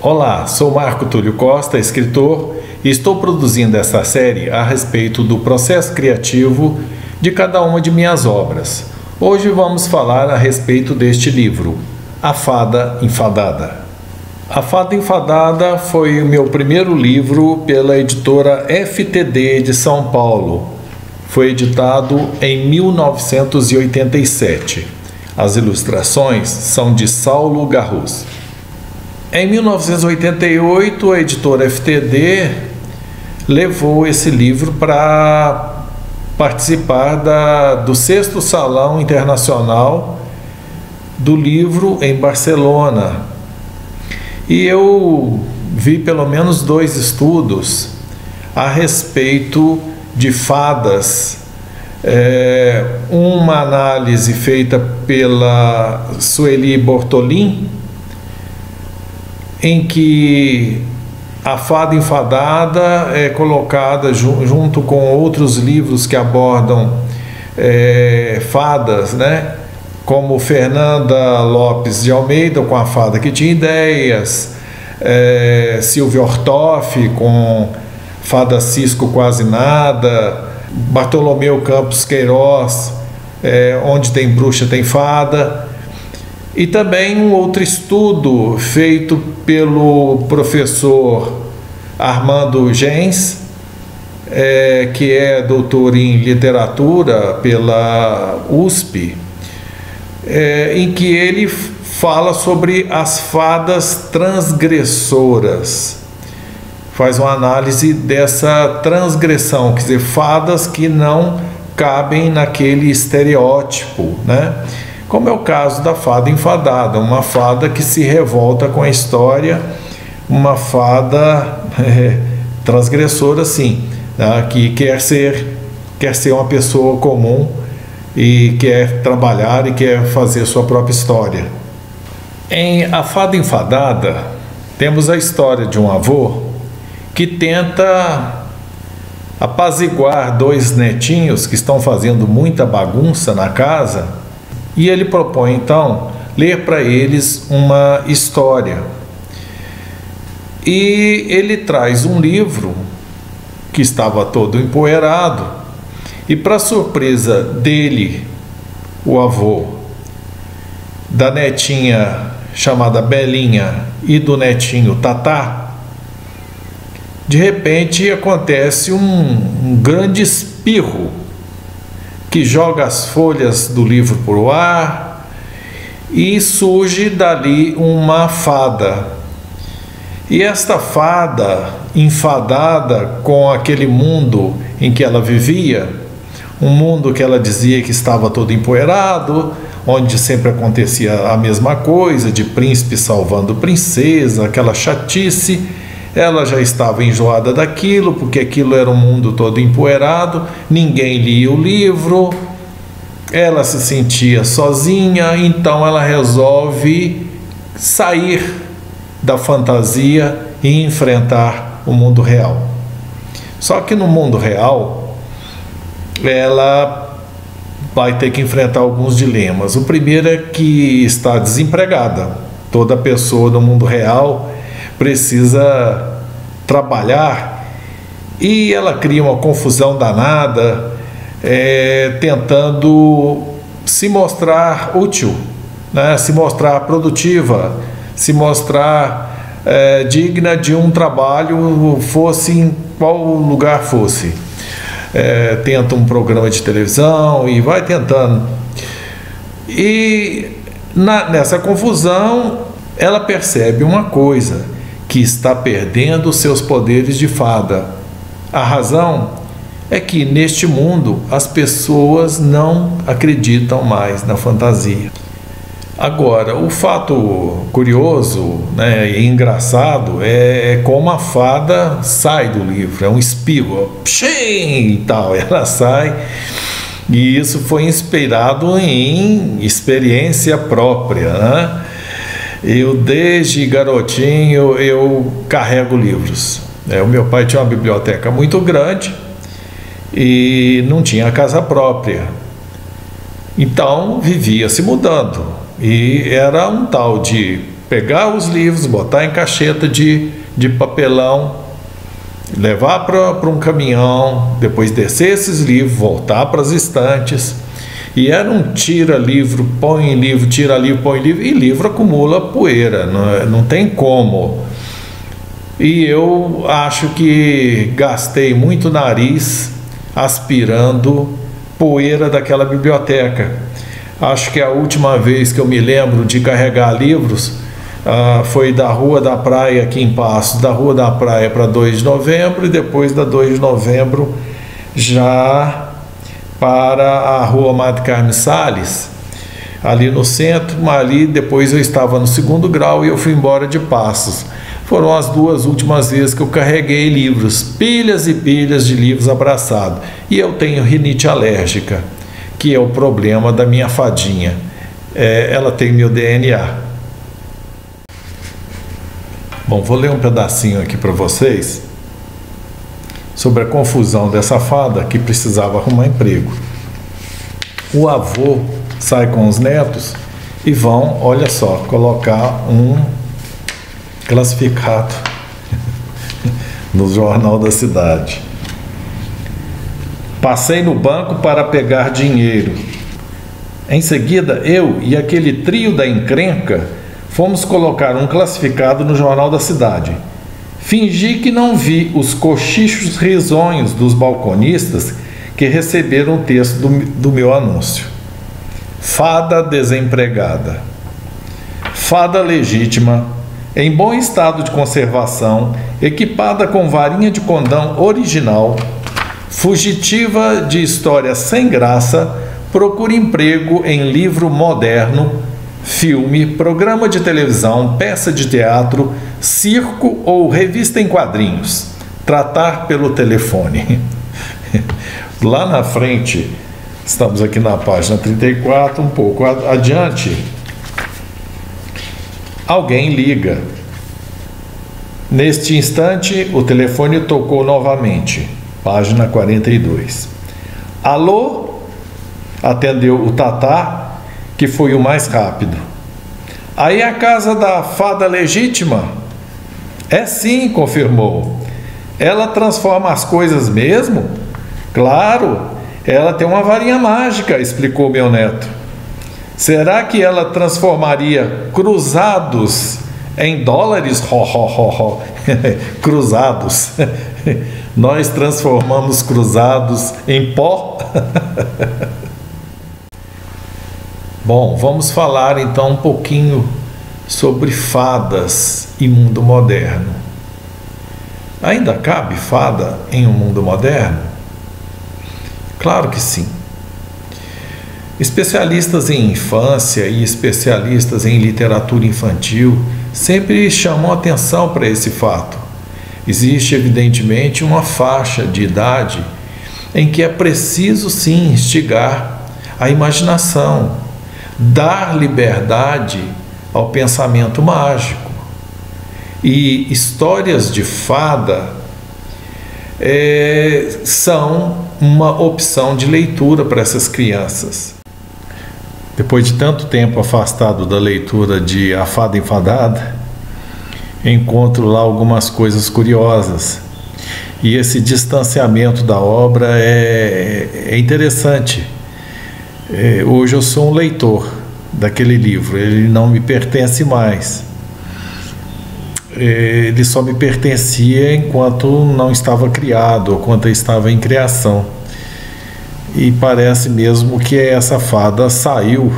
Olá, sou Marco Túlio Costa, escritor, e estou produzindo esta série a respeito do processo criativo de cada uma de minhas obras. Hoje vamos falar a respeito deste livro, A Fada Enfadada. A Fada Enfadada foi o meu primeiro livro pela editora FTD de São Paulo. Foi editado em 1987. As ilustrações são de Saulo Garrus. Em 1988, a editora FTD levou esse livro para participar do 6º Salão Internacional do Livro em Barcelona. E eu vi pelo menos 2 estudos a respeito de fadas. Uma análise feita pela Sueli Bortolin, em que a Fada Enfadada é colocada junto com outros livros que abordam fadas, né? Como Fernanda Lopes de Almeida, com A Fada que Tinha Ideias, Silvia Ortoff, com Fada Cisco Quase Nada, Bartolomeu Campos Queiroz, Onde Tem Bruxa Tem Fada. E também um outro estudo feito pelo professor Armando Gens, que é doutor em literatura pela USP, em que ele fala sobre as fadas transgressoras. Faz uma análise dessa transgressão, quer dizer, fadas que não cabem naquele estereótipo, né? Como é o caso da Fada Enfadada, uma fada que se revolta com a história, uma fada transgressora, sim, né? Que quer ser uma pessoa comum e quer trabalhar e quer fazer sua própria história. Em A Fada Enfadada, temos a história de um avô que tenta apaziguar 2 netinhos que estão fazendo muita bagunça na casa. E ele propõe, então, ler para eles uma história. E ele traz um livro que estava todo empoeirado, e para surpresa dele, o avô, da netinha chamada Belinha e do netinho Tatá, de repente acontece um grande espirro que joga as folhas do livro para o ar e surge dali uma fada. E esta fada, enfadada com aquele mundo em que ela vivia, um mundo que ela dizia que estava todo empoeirado, onde sempre acontecia a mesma coisa, de príncipe salvando princesa, aquela chatice. Ela já estava enjoada daquilo, porque aquilo era um mundo todo empoeirado, ninguém lia o livro, ela se sentia sozinha, então ela resolve sair da fantasia e enfrentar o mundo real. Só que no mundo real, ela vai ter que enfrentar alguns dilemas. O primeiro é que está desempregada. Toda pessoa no mundo real precisa trabalhar, e ela cria uma confusão danada, tentando se mostrar útil, né? Se mostrar produtiva, se mostrar digna de um trabalho, fosse em qual lugar fosse. Tenta um programa de televisão e vai tentando. E nessa confusão ela percebe uma coisa, que está perdendo seus poderes de fada. A razão é que neste mundo as pessoas não acreditam mais na fantasia. Agora, o fato curioso, né, e engraçado é como a fada sai do livro, é um espirro, pshim, e tal, ela sai, e isso foi inspirado em experiência própria, né? Eu, desde garotinho, eu carrego livros. O meu pai tinha uma biblioteca muito grande e não tinha casa própria. Então, vivia se mudando. E era um tal de pegar os livros, botar em cacheta de papelão, levar para um caminhão, depois descer esses livros, voltar para as estantes. E era um tira livro, põe livro, tira livro, põe livro, e livro acumula poeira, não tem como. E eu acho que gastei muito nariz aspirando poeira daquela biblioteca. Acho que a última vez que eu me lembro de carregar livros foi da Rua da Praia, aqui em Passos, da Rua da Praia para 2 de novembro, e depois da 2 de novembro já para a Rua Madre Carme Salles, ali no centro. Mas ali depois eu estava no 2º grau e eu fui embora de Passos. Foram as 2 últimas vezes que eu carreguei livros, pilhas e pilhas de livros abraçados. E eu tenho rinite alérgica, que é o problema da minha fadinha. Ela tem meu DNA. Bom, vou ler um pedacinho aqui para vocês sobre a confusão dessa fada que precisava arrumar emprego. O avô sai com os netos e vão, olha só, colocar um classificado no jornal da cidade. Passei no banco para pegar dinheiro. Em seguida, eu e aquele trio da encrenca fomos colocar um classificado no jornal da cidade. Fingi que não vi os cochichos risonhos dos balconistas que receberam o texto do meu anúncio. Fada desempregada. Fada legítima, em bom estado de conservação, equipada com varinha de condão original, fugitiva de história sem graça, procura emprego em livro moderno, filme, programa de televisão, peça de teatro, circo ou revista em quadrinhos. Tratar pelo telefone. Lá na frente, estamos aqui na página 34, um pouco adiante, alguém liga. Neste instante, o telefone tocou novamente. Página 42. Alô? Atendeu o Tatá, que foi o mais rápido. Aí a casa da fada legítima? É sim, confirmou. Ela transforma as coisas mesmo? Claro, ela tem uma varinha mágica, explicou meu neto. Será que ela transformaria cruzados em dólares? Ho, ho, ho, ho. Cruzados. Nós transformamos cruzados em pó? Bom, vamos falar então um pouquinho sobre fadas e mundo moderno. Ainda cabe fada em um mundo moderno? Claro que sim. Especialistas em infância e especialistas em literatura infantil sempre chamam atenção para esse fato. Existe, evidentemente, uma faixa de idade em que é preciso, sim, instigar a imaginação, dar liberdade ao pensamento mágico. E histórias de fada são uma opção de leitura para essas crianças. Depois de tanto tempo afastado da leitura de A Fada Enfadada, encontro lá algumas coisas curiosas. E esse distanciamento da obra é interessante. Hoje eu sou um leitor daquele livro, ele não me pertence mais. Ele só me pertencia enquanto não estava criado, ou quando estava em criação. E parece mesmo que essa fada saiu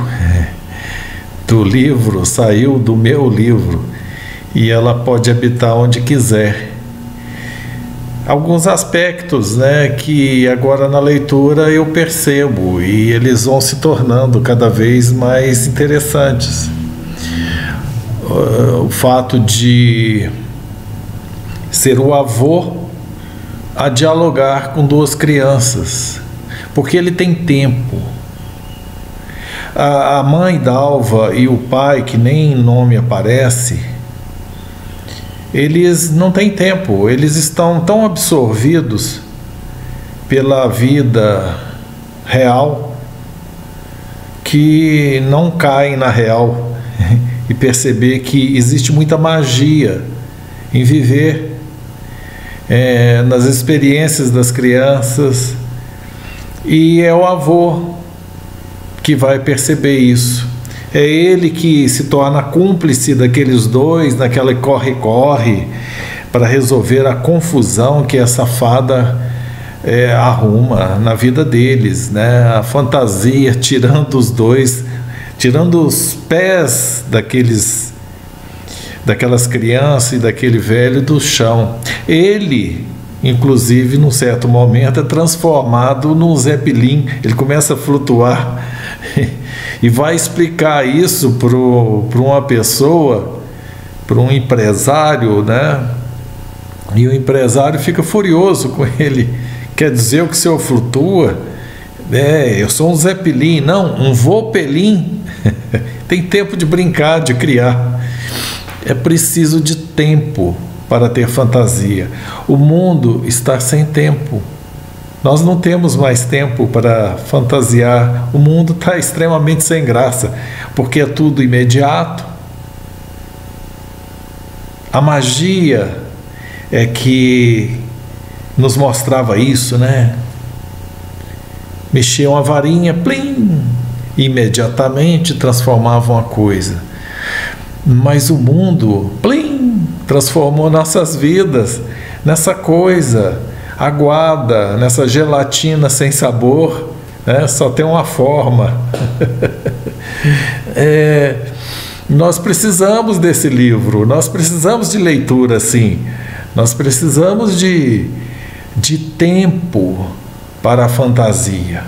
do livro, saiu do meu livro, e ela pode habitar onde quiser. Alguns aspectos, que agora na leitura eu percebo, e eles vão se tornando cada vez mais interessantes. O fato de ser o avô a dialogar com 2 crianças, porque ele tem tempo. A mãe Dalva e o pai, que nem nome aparece, eles não têm tempo, eles estão tão absorvidos pela vida real que não caem na real e perceber que existe muita magia em viver nas experiências das crianças, e é o avô que vai perceber isso. É ele que se torna cúmplice daqueles dois, naquela corre-corre, para resolver a confusão que essa fada arruma na vida deles, né? A fantasia tirando os dois, tirando os pés daquelas crianças e daquele velho do chão. Ele, inclusive, num certo momento, é transformado num Zeppelin. Ele começa a flutuar e vai explicar isso para uma pessoa, para um empresário, né? E o empresário fica furioso com ele. Quer dizer, o que o senhor flutua? Eu sou um Zeppelin, não, um Vopelim. Tem tempo de brincar, de criar. É preciso de tempo para ter fantasia. O mundo está sem tempo. Nós não temos mais tempo para fantasiar. O mundo está extremamente sem graça, porque é tudo imediato. A magia é que nos mostrava isso, né? Mexiam a varinha, plim, imediatamente transformavam a coisa. Mas o mundo, plim, transformou nossas vidas nessa coisa aguada, nessa gelatina sem sabor, né? Só tem uma forma. Nós precisamos desse livro, nós precisamos de leitura, sim. Nós precisamos de tempo para a fantasia.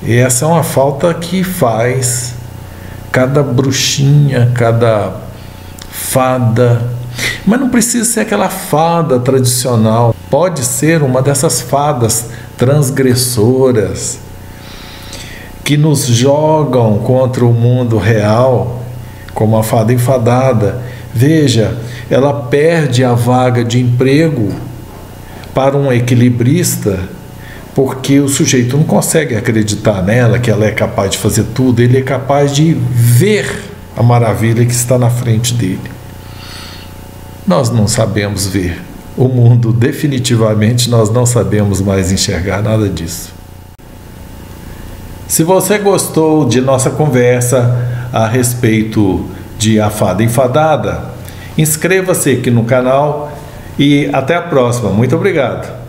E essa é uma falta que faz cada bruxinha, cada fada. Mas não precisa ser aquela fada tradicional. Pode ser uma dessas fadas transgressoras que nos jogam contra o mundo real, como a fada enfadada. Veja, ela perde a vaga de emprego para um equilibrista, porque o sujeito não consegue acreditar nela, que ela é capaz de fazer tudo. Ele é capaz de ver a maravilha que está na frente dele. Nós não sabemos ver o mundo, definitivamente nós não sabemos mais enxergar nada disso. Se você gostou de nossa conversa a respeito de A Fada Enfadada, inscreva-se aqui no canal e até a próxima. Muito obrigado.